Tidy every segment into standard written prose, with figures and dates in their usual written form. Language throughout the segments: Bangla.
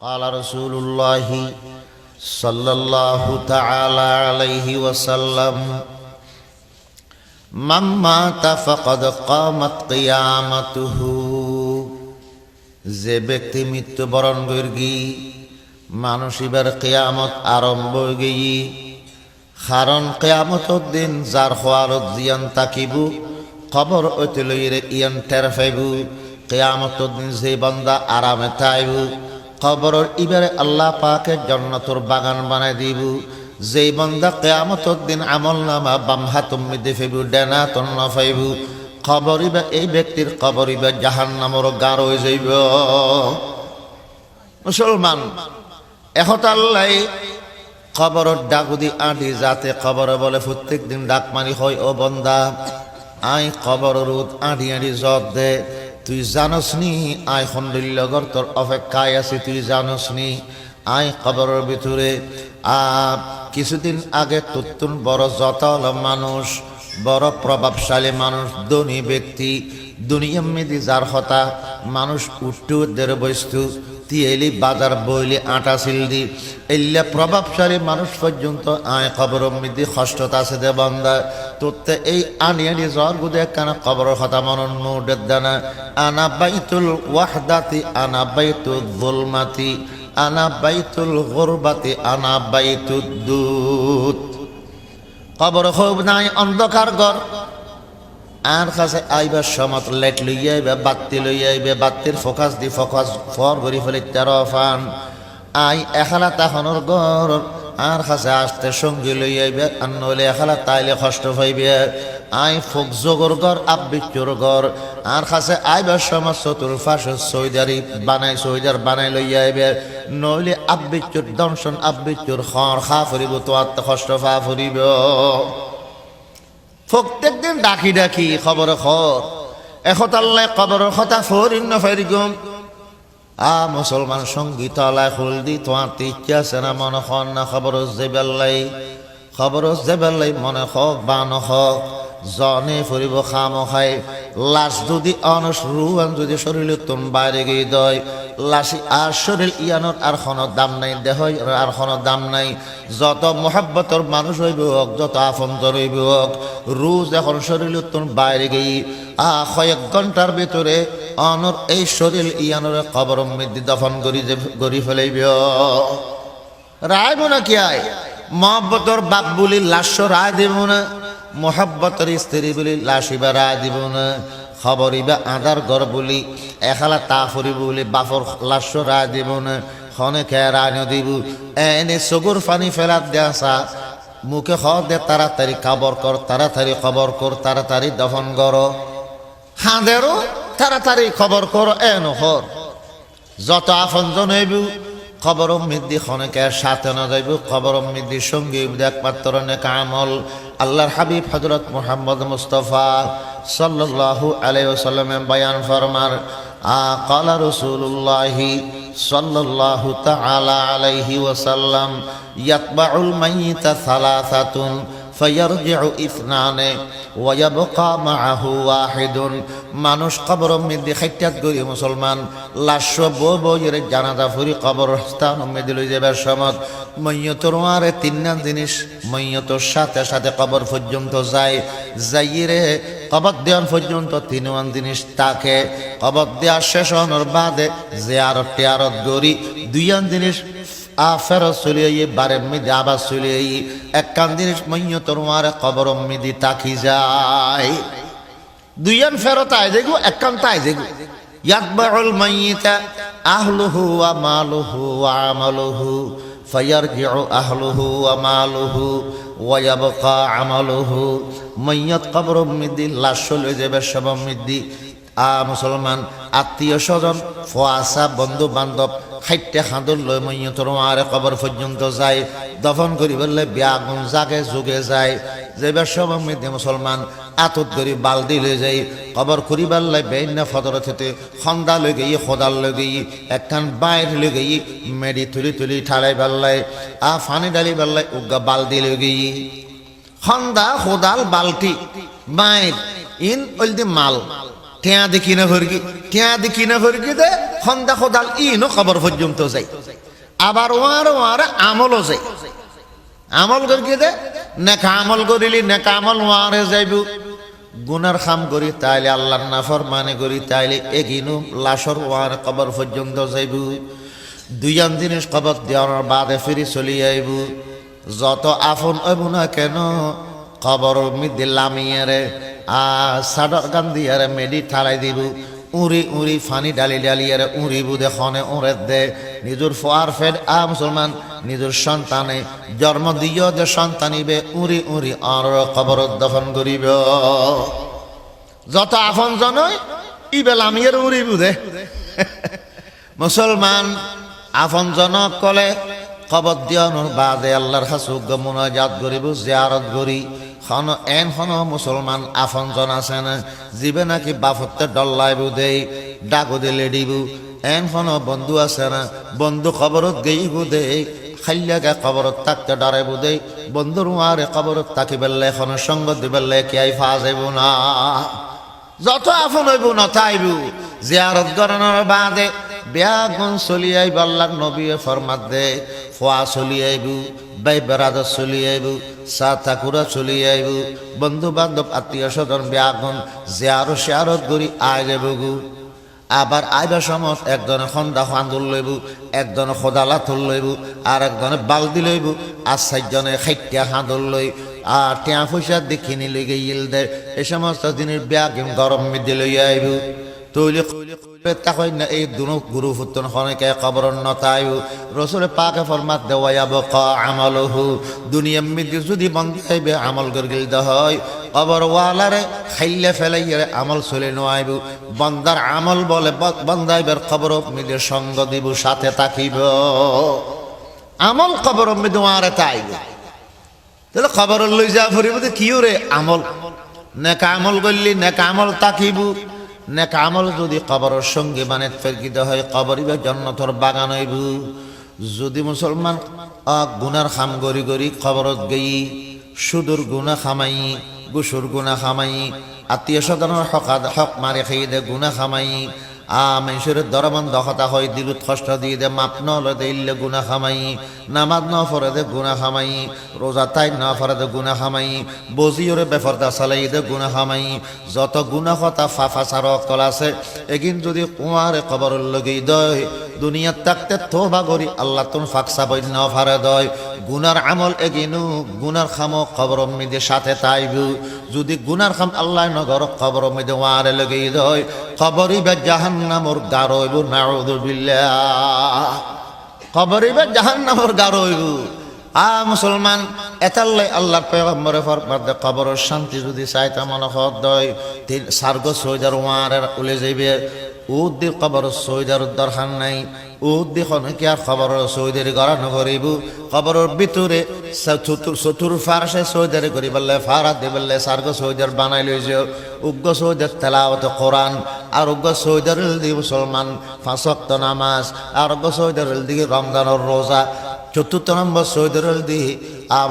قال رسول الله صلى الله تعالى عليه وسلم من مات فقد قامت قيامته যে ব্যক্তি মৃত্যুবরণ করগি মানুষ এবার কিয়ামত আরম্ভ হয়ে গই কারণ কিয়ামতের দিন যার খোয়ারত জিয়ান তাকিবু খবর অতি লইরে ইয়ান টের পাইবু কিয়ামতের দিন যে বান্দা আরামে থাইবু খবরের ইবারে আল্লাহ পাকের জান্নাতুর বাগান বানাই দিব যেই বান্দা কিয়ামতের দিন আমলনামা বাম হাতের মধ্যে পাইবু ডানা তন না পাইবু খবর ইবা এই ব্যক্তির খবর ইবা জাহান্নামের গার হয়ে যাইব। মুসলমান এখন আল্লাহ খবরের ডাকুদি আঁটি যাতে খবরে বলে প্রত্যেক দিন ডাক মারি হয় ও বন্দা আই খবরের আঁটি আঁটি জব দে তুই জানস নি আই খন্ডিল্যগর তোর অপেক্ষায় আছি তুই জানস নি আই খবরের ভিতরে কিছুদিন আগে তুতুন বড় যত মানুষ বড় প্রভাবশালী মানুষ ধনী ব্যক্তি দুনিয়া মেদি যার হতা মানুষ উঠতে উঠতে বস্তু তিয়েলি বাজার বইলি আটা সিলদি এল্লা প্রভাবশালী মানুষ পর্যন্ত আয় খবর মিদি কষ্টতা আছে দে বন্দা তোতে এই আনিয়ানি জ্বর গুদে কেন খবর কথা মনন মুডের দানা আনা বাইতুল ওয়াহদাতি আনা বাইতুল যুলমাতি আনা বাইতুল গুরবাতি আনা বাইতুদ দুত খবর খুব নাই অন্ধকার ঘর আর কাছে আইবার সমত লাইট লইয়া আইবে বাতি লইয়া আইবে বাতির ফোকাস দি ফোকাস ফর করি ফেলে তেরফান আই এখালা তাহনর ঘর আর কাছে আসতে সঙ্গী লইয়া আইবে আর নইলে এখালা তাইলে কষ্ট পাইবে আই ফোক জগর ঘর আব্বিচুর ঘর আর কাছে আইবার সমত চতুর্পাশে সৈদারি বানাই সৈদার বানাই লইয়া আইবে নইলে আব্বিচুর দংশন আব্বিচুর খর খা ফুরিব তো আত্ম কষ্ট ফা ফুরিব। প্রত্যেক দিন ডাকি ডাকি খবর খর এখন আল্লাহ খবরের কথা ফরিন ফেরিগম মুসলমান সঙ্গীত আল্লাহ খুল দি তোমার ইচ্ছা আছে না মনে হন না খবর জেবেল্লাই মনে হক বা নহক জনে ফুরিব খাম খাই লাশ যদি অনস রুয়ান যদি শরীর তুম বাইরে গিয়ে দয় লাশি আর শরীর ইয়ানোর আর কোনো দাম নাই দেহ আর কোনো দাম নাই যত মোহাব্বতর মানুষ হইব হোক যত আফন্তর হইব হোক রোজ এখন শরীর তুম বাইরে গিয়ে কয়েক ঘন্টার ভিতরে অনর এই শরীর ইয়ানোর কবর মৃত্যু দফন করি ফেলাইব রায়ব না কি আয় মোহাব্বতর বাপ বলি লাশ রায় দেব না মোহাব্বতের স্ত্রী বলি লাশিবা রায় দিব না খবর ইবা আদার ঘর বলি এখালা তা ফুরিব বলি বাপর লাশ রায় দিব না খনে খেয়ে রায় দিব এনে চকুর পানি ফেলাত দেয়া মুখে খ দে তাড়াতাড়ি খবর কর তাড়াতাড়ি খবর কর তাড়াতাড়ি দফন কর হাঁদেরও তাড়াতাড়ি খবর কর এন হর যত আফনজন হইব খবর মৃদ্ধি খনেকে সাথে না যাইব খবর মৃদ্ধি সঙ্গী একমাত্র নেকা আমল আল্লাহর হাবিব হযরত মুহাম্মদ মুস্তাফা সাল্লাল্লাহু আলাইহি ওয়াসাল্লাম বয়ান ফরমার ক্বালা রাসূলুল্লাহ সাল্লাল্লাহু তাআলা আলাইহি ওয়াসাল্লাম ইয়াতবাউল মাইয়িতা সালাসাতুন ফায়ারজিউ ইসনানে ওয়া ইয়াবকা মাআহু ওয়াহিদুন মানুষ কবর মধ্যে খাইটাত গরি মুসলমান লাশ বইয়ের জানাজা ফুরি কবরস্থান মধ্যে লই যাবার সময় মাইয়তর আরে তিনটা জিনিস মাইয়তর সাথে সাথে কবর পর্যন্ত যায় যাইরে কবর দেওয়ান পর্যন্ত তিনওয়ান জিনিস তাকে কবর দেওয়া শেষ হওয়ার বাদে জিয়ারত গরি দুইয়ান জিনিস ফেরত চলে বারের মধ্যে আবার চলে এক কান জিনিস মাইয়তর আরে কবর মধ্যে তাকি যায় দুইয়ান ফেরত আয় দেখো এক কান তাই দেখো ইয়াতবাউল মাইয়িতা আহলুহু ওয়া মালুহু ওয়া আমালুহু ফায়ারজিউ আহলুহু ওয়া মালুহু ওয়া ইয়াবকা আমালুহু মাইয়াত কবর মধ্যে লাশ লয়ে যাবে সব মধ্যে মুসলমান আত্মীয় স্বজন ফোয়াসা বন্ধু বান্ধব খাইতে খাঁদর লয় মাইয়তর আরে কবর পর্যন্ত যায় দফন করি বললে বিয়াগুন জাগে যুগে যায় যেবার সব মধ্যে মুসলমান আতত করি বালদি লয়ে যাই কবর করি বাল্লাই বেইনা ফদর থেকে খন্দা লয়ে গিয়ে খোদাল লয়ে গিয়ে একখান বাইর লয়ে গিয়ে মেডি তুলি ঠালাই বাল্লাই ফানি ডালি বাল্লাই উগা বালদি লয়ে গিয়ে খন্দা খোদাল বালতি বাইর ইন ওলদি মাল টিয়া দেখি না ভরগি দে খন্দা খোদাল ইনো কবর পর্যন্ত যাই আবার ওয়ার আমলও যায় আমল করি দে নেকা আমল করিলি নেকা আমল ওয়ারে যাইব গুনার খাম করি তাইলে আল্লাহর নাফরমানি করি তাইলে এগিনু লাশর ওয়ার কবর পর্যন্ত যাইব দুইয়ান জিনিস কবর দেওয়ার বাদে ফিরি চলি আইব যত আফন হইব না কেন কবর মধ্যে লামিয়ারে সাডর গান দিয়ারে মেডি ঠালাই দিব উড়ি উড়ি ফানি ডালি ডালিয়ারে উড়িব দেখনে উড়ে দে নিজের ফোয়ার ফেড মুসলমান নিজের সন্তানে জন্ম দিও যে সন্তানিবে উড়ি উড়ি আর কবর দফন করিব যত আফন জনই ইবে লামিয়ারে উড়িব দে মুসলমান আফন জনক কলে কবর দিয়ানোর বাদে আল্লাহর কাছে মুনাজাত করিব জিয়ারত করি খন মুসলমান আফন জন আছে না জীবে নাকি বাফতে ডল্লাইব দেই ডাকো দিলে দিব খন বন্ধু আছে না বন্ধু খবরত গেইব দেই খাইয়াকে কবরত থাকতে ডরাইব দেই বন্ধুর মারে কবরত থাকি বেললে এখন সঙ্গ দিবেললে কি আই ফা যাইব না যত আফন হইব না তাইব জিয়ারত করানোর বাদে ব্যাগুন চলি আইব আল্লাহর নবী ফরমাত দে ফোয়া চলি আইব বাই বেড়াদত চলি আইব চা ঠাকুরা চলি আইব বন্ধু বান্ধব আত্মীয় স্বজন ব্যাগুন জিয়ারত শেয়ারত করি আই যাব গু আবার আইবার সময় একজনে খন্দা খান্দুল লইব একজনে খোদালা থুল লইব আর একজনে বালদি লইব আর চারজনে খাইটিয়া খান্দুল লই আর টিয়া পয়সা দেখিনি লইগে ইল দে এই সমস্ত দিনের ব্যাগ গরম মেদে লই আইব তৈলি তাকই না এই দুনো গুরু ফুতন খনকে কবর নতায়ু রসুল পাকে ফরমাত দেওয়া বকা আমলহু দুনিয়া মিদি যদি বন্ধ হইবে আমল গরগিল দ হয় কবর ওয়ালারে খাইলে ফেলাইয়ারে আমল চলে নোয়াইব বন্দার আমল বলে বন্দাইবার কবর মিদে সঙ্গ দিব সাথে তাকিব আমল কবর মিদে ওয়ারে তাইব তাহলে কবর লই যা ফুরিব কিও রে আমল নেকা আমল করলি নেকা আমল তাকিব নেক আমল যদি কবরের সঙ্গে মানে ফেরকিত হয় কবরিবে জান্নাতের বাগান হইব যদি মুসলমান গুনার খাম গরি গরি কবরত গই সুদূর গুনাহ খামাই গুসুর গুনাহ খামাই আত্মীয় স্বজনের হক মারে খাই দে গুনাহ খামাই মানুষের দরমান দখতা হয় দিলুত কষ্ট দিয়ে দে মাপ নলে দে ইল্লে গুনাহ খামাই নামাজ ন ফরে দে গুনাহ খামাই রোজা তাই ন ফরে দে গুনাহ খামাই বজিওরে বেফরদা চালাই দে গুনাহ খামাই যত গুনাহ কথা ফাফা সার অকল আছে এগিন যদি কুয়ারে কবর লগেই দয় দুনিয়াত থাকতে তোবা করি আল্লাহ তুন ফাকসা বই ন ফারে দয় গুনার আমল এগিনু গুনার খামো কবর মিদে সাথে তাইব যদি গুনার খাম আল্লাহ নগর কবর মিদে ওয়ারে লগেই দয় কবরি বা জাহান্নামর গারো হইব নাউযু বিল্লাহ কবরি বা জাহান্নামর গারো হইব মুসলমান এতাল্লাই আল্লাহর পয়গম্বরে ফরমাত দে কবরের শান্তি যদি চাইতা মনে হদ দয় তিন সার্গ সৈদার ওয়ারে উলে যাইবে উদ্দি কবর সৈদার দরকার নাই উদ্দি কি আর খবর সৈদের গড়া নগরিব কবরের ভিতরে চতুর ফারসে সৈদারি করি বললে ফারাত দি বললে সার্গ সৈদার বানাই লইছে উগ্র সৈদের তেলাওয়াত কোরআন আর উগ্র সৈদার দি মুসলমান 5 ওয়াক্ত নামাজ আর উগ্র সৈদার দিকে রমজানের রোজা চতুর্থ নম্বর সৈদের দি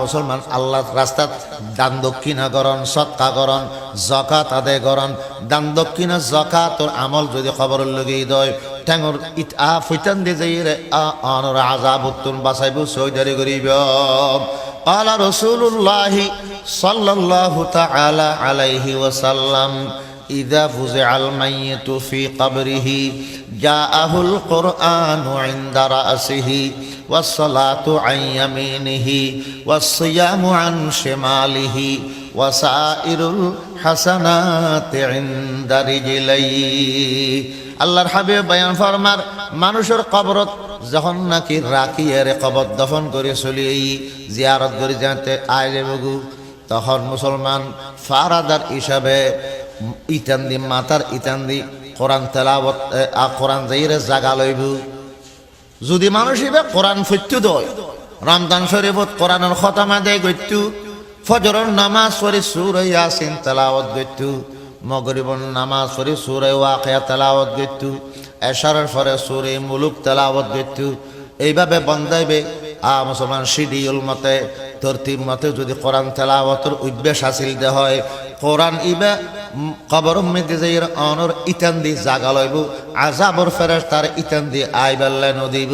মুসলমান আল্লাহ রাস্তা দান দক্ষিণা করন সৎকা করন জাকাত আদায় করন দান দক্ষিণা জাকাতর আমল যদি খবর লগেই দয় ঠ্যাঙর ফুইতান দিয়ে যাই রে অনর আযাব উত্তম বাঁচাইব সৈদারি করিব قال رسول الله صلى الله تعالى عليه وسلم إذا فزع الميت في قبره جاءه القرآن عند رأسه والصلاة عن يمينه والصيام عن شماله وسائر الحسنات عند رجليه আল্লাহর হাবিব বয়ান ফরমার মানুষের কবরত যখন নাকি রাখিয়ে কবর দফন করে চলি জিয়ারত করে যাতে আয় যাবগু তখন মুসলমান ফারাদার হিসাবে ইতান্দি মাতার ইতান্দি কোরআন তেলাওয়াত কোরআন যাইরে জাগা লইব যদি মানুষ ইবে কোরআন ফিত্যু দয় রমজান শরীফত কোরআনের খতম আদায় গইতু ফজরের নামাজ পড়ি সূরা ইয়াসিন তেলাওয়াত গইতু মগরিবর নামাজ পড়ি সূরা ওয়াকিয়া তেলাওয়াত গইতু এশারের পরে সূরা মুলুক তেলাওয়াত গইতু এইভাবে বন্দাইবে মুসলমান শিডিউল মতে তরতিব মতে যদি কোরআন তেলাওয়াতের অভ্যাস হাসিল দে হয় কোরআন ইবা কবর মধ্যে যাইর অনর ইতান দি জাগা লইব আযাবর ফেরেশতার ইতান দি আইবাল্লা নদিব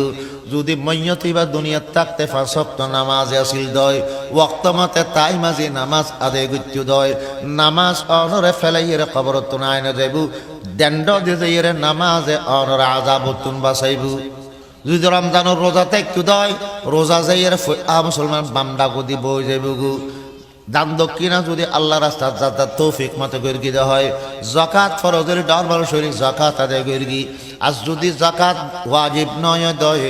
যদি ময়্যত ইবা দুনিয়াত থাকতে পাঁচ ওয়াক্ত নামাজ হাসিল দয় ওয়াক্ত মতে তাই মাঝে নামাজ আদায় করতে দয় নামাজ অনরে ফেলাইয়ের কবর তুন আইনা যাইব দণ্ড দিয়ে যাইরে নামাজে অনর আযাবতুন বাঁচাইব যদি রমজানের রোজাতে একটু দয় রোজা যাইয়ের মুসলমান বান্দা গদি বই যাইব গু দান দক্ষিণা যদি আল্লাহ রাস্তার যাতার তৌফিক মতো গর্গি দেওয়া হয় জাকাত ফরজের দরবার শরীর জাকাত আদায় গর্গি আজ যদি জাকাত ওয়াজিব নয় দয়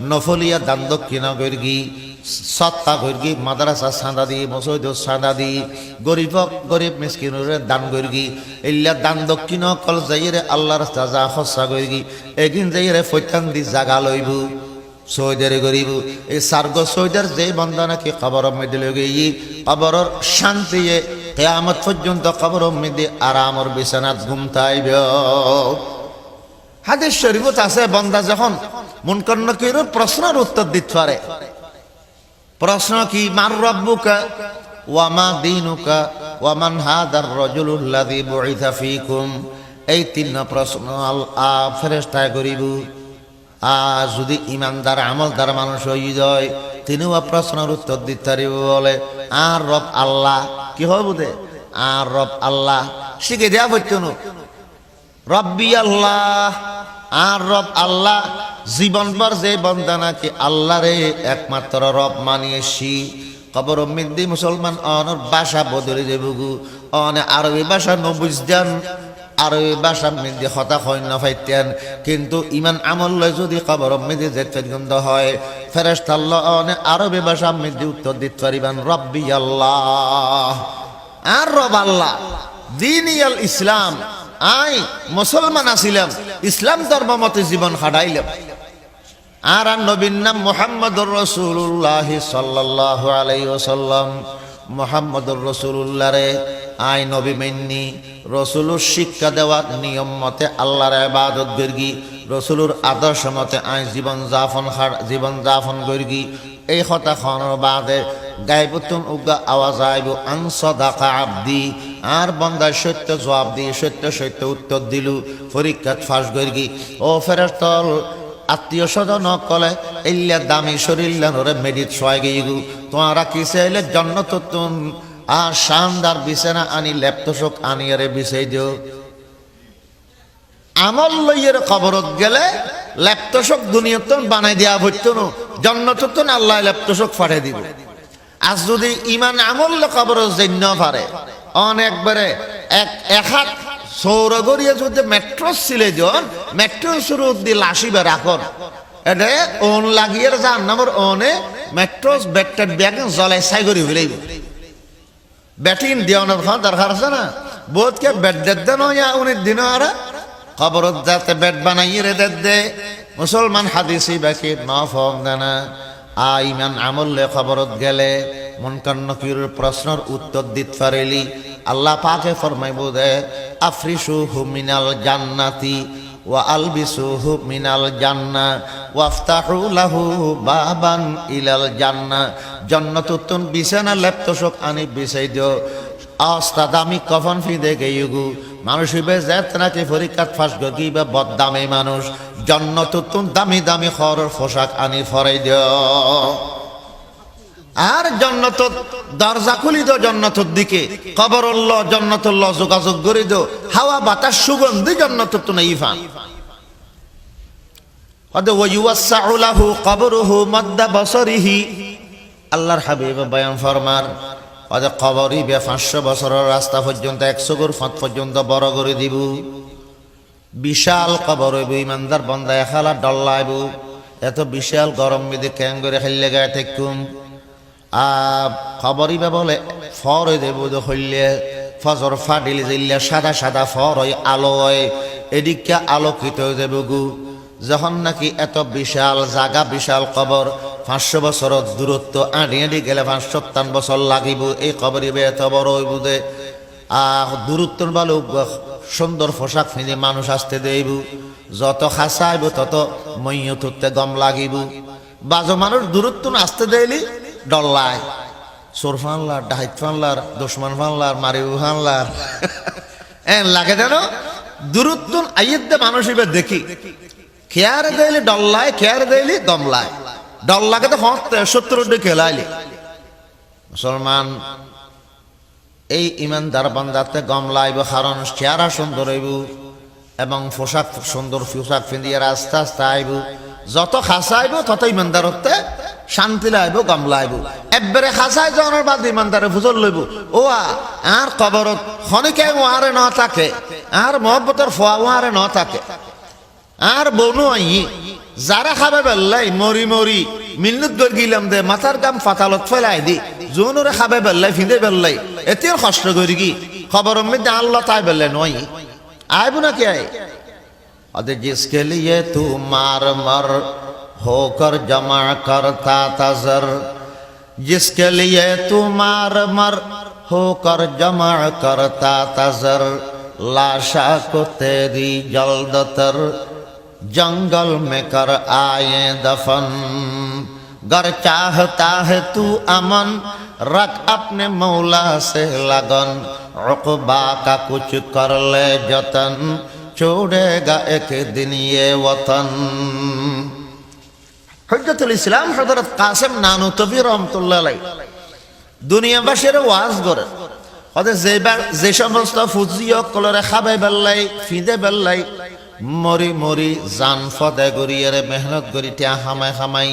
নফলিয়া দান দক্ষিণা গর্গি সত্তা গর্গি মাদ্রাসা সাঁদা দি মসজিদ সাঁদা দি গরিব মিসকিনের দান গর্গি ইল্লা দান দক্ষিণ কল যাইরে আল্লাহ রাস্তা যা খসা গর্গি এগিন যাইরে ফৈতান দি জাগা লইব সৌদের গরিব এই সার্গ সৌদের যে বন্দা নাকি কবর মধ্যে লগে কবরর শান্তি কিয়ামত পর্যন্ত কবর মধ্যে আরামর বিছানাত ঘুমতাইব হাদিস শরীফত আছে বন্দা যখন মুনকার নাকিরের প্রশ্নের উত্তর দিতে পারে প্রশ্ন কি মার রব্বুকা ওয়া মা দীনুকা ওয়া মান হাদার রাজুলুল্লাযী বুইসা ফীকুম এই তিন প্রশ্ন ফেরেশতায় করিব আর যদি ইমানদার আমলদার মানুষ হয়ে যায় তিনিও প্রশ্নের উত্তর দিতে পারিব বলে আর রব আল্লাহ কি হয় বুঝে আর রব আল্লাহ শিখে দেওয়া হচ্ছে না রব্বি আল্লাহ আর রব আল্লাহ জীবনভর যে বন্দা নাকি আল্লাহ রে একমাত্র রব মানিয়েছি কবর মধ্যে মুসলমান অনর ভাষা বদলে যাবগু অনে আরবি ভাষা নবুঝদান আরবি ভাষার মধ্যে হতা হয় না ফাইতেন কিন্তু ইমান আমল লয় যদি কবর মধ্যে যেতে গন্ধ হয় ফেরেশতা আল্লাহ অনে আরবি ভাষার মধ্যে উত্তর দিতে পারিবেন রব্বি আল্লাহ আর রব আল্লাহ দীনিয়াল ইসলাম আই মুসলমান আছিলাম ইসলাম ধর্ম মতে জীবন খাটাইলাম আর নবীর নাম মুহাম্মদুর রাসূলুল্লাহ সাল্লাল্লাহু আলাইহি ওয়াসাল্লাম মুহাম্মদুর রাসূলুল্লাহ রে আই নবী মেননি রসুলুর শিক্ষা দেওয়ার নিয়ম মতে আল্লাহর ইবাদত গর্গি রসুলুর আদর্শ মতে আই জীবন যাপন গর্গি এই কথা খনর বাদে গায়বতুন উগা আওয়াজ আইব আন সাদাকা আব্দি আর বান্দা সত্য জবাব দি সত্য উত্তর দিলু পরীক্ষাত ফাঁস গর্গি ও ফেরেশতাল আত্মীয় স্বজন কলে ইল্লা দামি শরীর মেডিট ছয় গিয়েগু তোমারা কি চাইলে জন্নতুন আর শানদার বিছানা আনি ল্যাপটপ আনি আরে বিছাই দিও আমল লইয়ের কবরত গেলে ল্যাপটপ দুনিয়াতন বানাই দেওয়া হইতো না জন্নতুন আল্লাহ ল্যাপটপ ফাটে দিব আজ যদি ইমান আমল কবরত জন্য পারে অনেকবারে এক হাত সৌরগরিয়া যদি মেট্রো ছিলে জন মেট্রো শুরু দিয়ে লাসিবে রাখন এটা ওন লাগিয়ে যান নামর ওনে মেট্রো ব্যাগটার ব্যাগ জলাই সাই করি হইলেই ব্যাটিং দেওয়ানোর খাওয়া দরকার আছে না বোধকে ব্যাট দেন উনির দিন আর খবরত যাতে ব্যাট বানাইয়ে রে দে মুসলমান হাদিসি বাকি নফম দেনা ইমান আমলে খবরত গেলে মুনকার নকিরের প্রশ্নের উত্তর দিতে পারিলি আল্লাহ পাকে ফরমাইব দে আফরিসুহু মিনাল জান্নাতি ওয়া আলবিসুহু মিনাল জান্নাহ ওয়াফতাহু লাহু বাবান ইলাল জান্নাহ জান্নাতুন বিছানা ল্যাপটপ আনি বিছাই দিও আস্তা দামি কফন ফিদে গেইগু মানুষ হইবে যেত নাকি পরীক্ষাত ফাঁস গি বা বদদামি মানুষ জান্নাতুন দামি দামি খরের পোশাক আনি ফরাই দিও আর জান্নাত দরজা খুলি দাও জান্নাতের দিকে কবরুল্লাহ জান্নাতুল্লাহ যোগাযোগ করে দাও হাওয়া বাতাস সুগন্ধি জান্নাতুন ইফান হদ ওয়ায়ুসাউ লাহু কবরুহু মাদ্দা বসরিহি আল্লাহর হাবিব বয়ান ফরমার হদ কবরই 500 বছরের রাস্তা পর্যন্ত 100 গর ফাঁত পর্যন্ত বড় করে দিব বিশাল কবর হইব ইমানদার বান্দা এখালা ডল্লাইব এত বিশাল গরম মিদে ক্যাং করে খাইলে গায়ে থাকুম খবরই বা বলে ফর হয়ে দেব হইলে ফজর ফাটিলে যাইলে সাদা সাদা ফর হয় আলো হয় এদিকে আলোকিত হয়ে যাবে গু যখন নাকি এত বিশাল জাগা বিশাল কবর 500 বছরের দূরত্ব আড়ি গেলে 557 বছর লাগিব এই কবরই এত বড় হইব দে দূরত্বর ভালো সুন্দর পোশাক ফিনে মানুষ আসতে দেব যত খাসাইব তত মইয়তুতে গম লাগিব বাজো মানুষ দূরত্ব আসতে দেয়লি ডল্লায় সোর ফানলার ডাহিত ফানলার দুশ্মন ফানলার মারিউ ফানলার লাগে যেন দূরত্ব আইয়েদে মানুষ এবার দেখি খেয়ারে দেয়লি ডল্লায় খেয়ারে দেয়লি দমলায় ডল্লাকে তো হতে 70 খেলাইলি মুসলমান এই ইমানদার বান্দাতে গমলাইব কারণ চেহারা সুন্দর হইব এবং পোশাক সুন্দর পোশাক পিন্ধিয়ে আস্তে আস্তে আইব যত খাসাইব তত ইমানদারতে শান্তি লাইব গমলাইব একবারে খাসাই যাওয়ার বাদ ইমানদারে ফুজল লইব ও আর কবরত খনিকে ওয়ারে ন থাকে আর মহব্বতের ফোয়া ওয়ারে ন থাকে আর বনু আই যারা খাবে বেল্লাই মরি মরি মিন্নত গর গিলাম দে মাথার গাম ফাতালত ফেলাই দি জোনরে খাবে বেল্লাই ফিন্দে বেল্লাই এতেও কষ্ট করি কি খবর মধ্যে আল্লাহ তাই বেল্লাই নয় आयबू ना क्या है अरे जिसके लिए तू मार मर होकर जमा करता था जर जिसके लिए तू मार मर होकर जमा करता था जर लाशा को तेरी जल्द तर जंगल में कर आए दफन गर चाहता है तू अमन रख अपने मौला से लगन उक़बा का कुछ कर ले जतन छोड़ेगा एक दिन ये वतन हुज्जतुल इस्लाम हज़रत कासिम नानूतवी रहमतुल्लाह अलैहि দুনিয়াবাসীর ওয়াজ করে ওদের যে সমস্ত ফুজিও কলরে খাবে বেল্লাই ফিদে বেল্লাই মরি মরি জান ফদে গরিয়ারে মেহনত করি টিয়া হামাই হামাই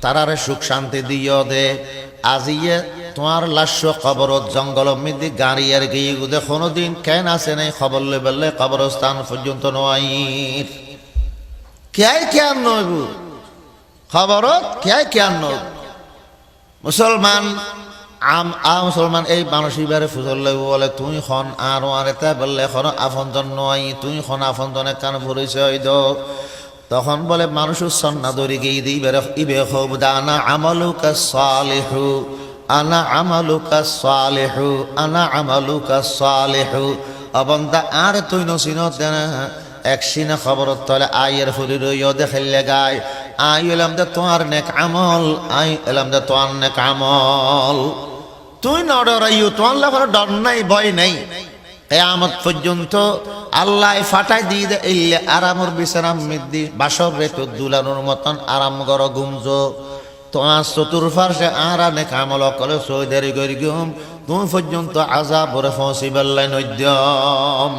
তারারে সুখ শান্তি দিও দে আজিয়ে তোমার লাশ কবরত জঙ্গল মিদি গাড়িয়ার গিয়ে গুদে কোনোদিন কেন আসে নাই খবর লই বেল্লাই কবরস্থান পর্যন্ত নয় কে কেন নইব খবরত কে নইব মুসলমান মুসলমান এই মানসিকভাবে ফুজল লইব বলে তুই খন আর আরেতে বললে এখন আপনজন নয় তুই খন আপনজনে কান পরিচয় দ তখন বলে মানুষ সন্না দড়ি গিয়ে দিবে ইবে খুব দানা আমালুকা সালিহু আনা আমালুকা সালিহু আনা আমালুকা সালিহু অবন্দা আর তুই নসিন দেনা এক সিনা খবর তলে আয়ের ফুলি রইও দেখাইলে গায় আই এলাম দে তোমার নেক আমল আই এলাম দে তোমার নেক আমল তুই না ডরাইও তোমার লাফার ডর নাই ভয় নাই কিয়ামত পর্যন্ত আল্লাহ ফাটাই দিয়ে দে ইল্লে আরামর বিছানাম মিদ্দি বাসর রে তো দুলানোর মতন আরাম গর গুমজো তোমার চতুর্পার্শ্বে আরা নেক আমল করে সৈদারি করি গুম তুমি পর্যন্ত আযাব রে ফসিবাল্লাই নদ্যম